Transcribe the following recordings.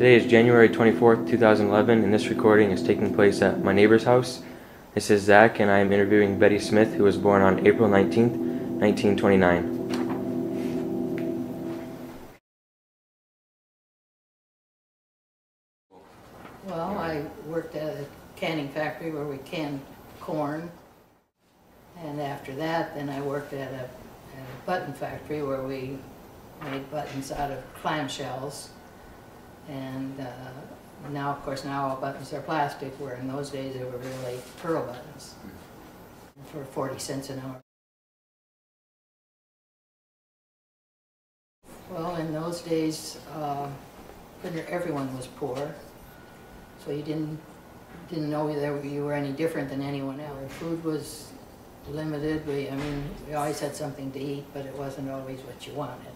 Today is January 24th, 2011, and this recording is taking place at my neighbor's house. This is Zach, and I am interviewing Betty Smith, who was born on April 19th, 1929. Well, I worked at a canning factory where we canned corn, and after that, then I worked at a button factory where we made buttons out of clamshells. And now, of course, now all buttons are plastic, where in those days they were really pearl buttons for 40 cents an hour. Well, in those days, everyone was poor, so you didn't know whether you were any different than anyone else. Food was limited. We always had something to eat, but it wasn't always what you wanted.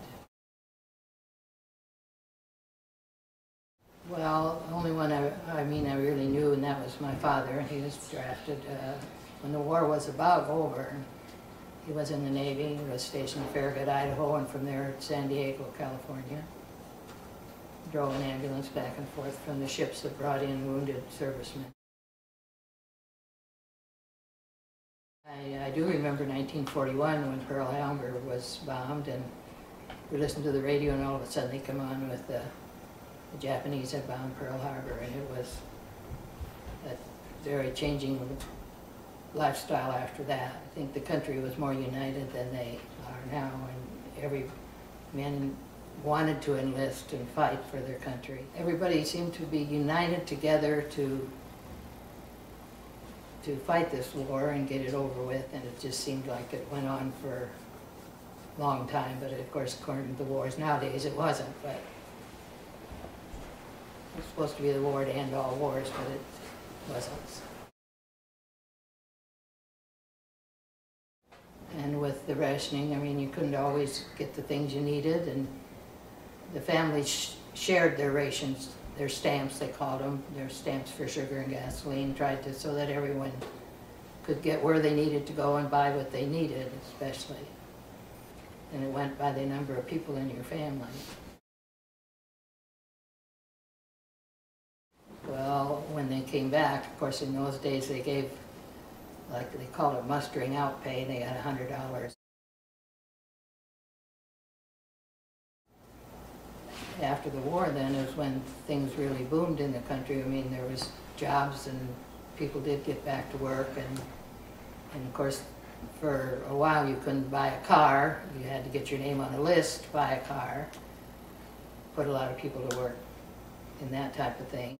Well, the only one I really knew, and that was my father. He was drafted when the war was about over. He was in the Navy. He was stationed in Farragut, Idaho, and from there San Diego, California. Drove an ambulance back and forth from the ships that brought in wounded servicemen. I do remember 1941 when Pearl Harbor was bombed, and we listened to the radio, and all of a sudden they come on with the Japanese had bombed Pearl Harbor, and it was a very changing lifestyle after that. I think the country was more united than they are now, and every man wanted to enlist and fight for their country. Everybody seemed to be united together to fight this war and get it over with, and it just seemed like it went on for a long time, but of course, according to the wars nowadays, it wasn't. But it was supposed to be the war to end all wars, but it wasn't. And with the rationing, you couldn't always get the things you needed, and the families shared their rations, their stamps, they called them, their stamps for sugar and gasoline, tried to, so that everyone could get where they needed to go and buy what they needed, especially. And it went by the number of people in your family. Well, when they came back, of course, in those days they gave, like they called it mustering out pay, and they got $100. After the war, then, is when things really boomed in the country. There was jobs, and people did get back to work, and of course, for a while you couldn't buy a car. You had to get your name on a list to buy a car. Put a lot of people to work in that type of thing.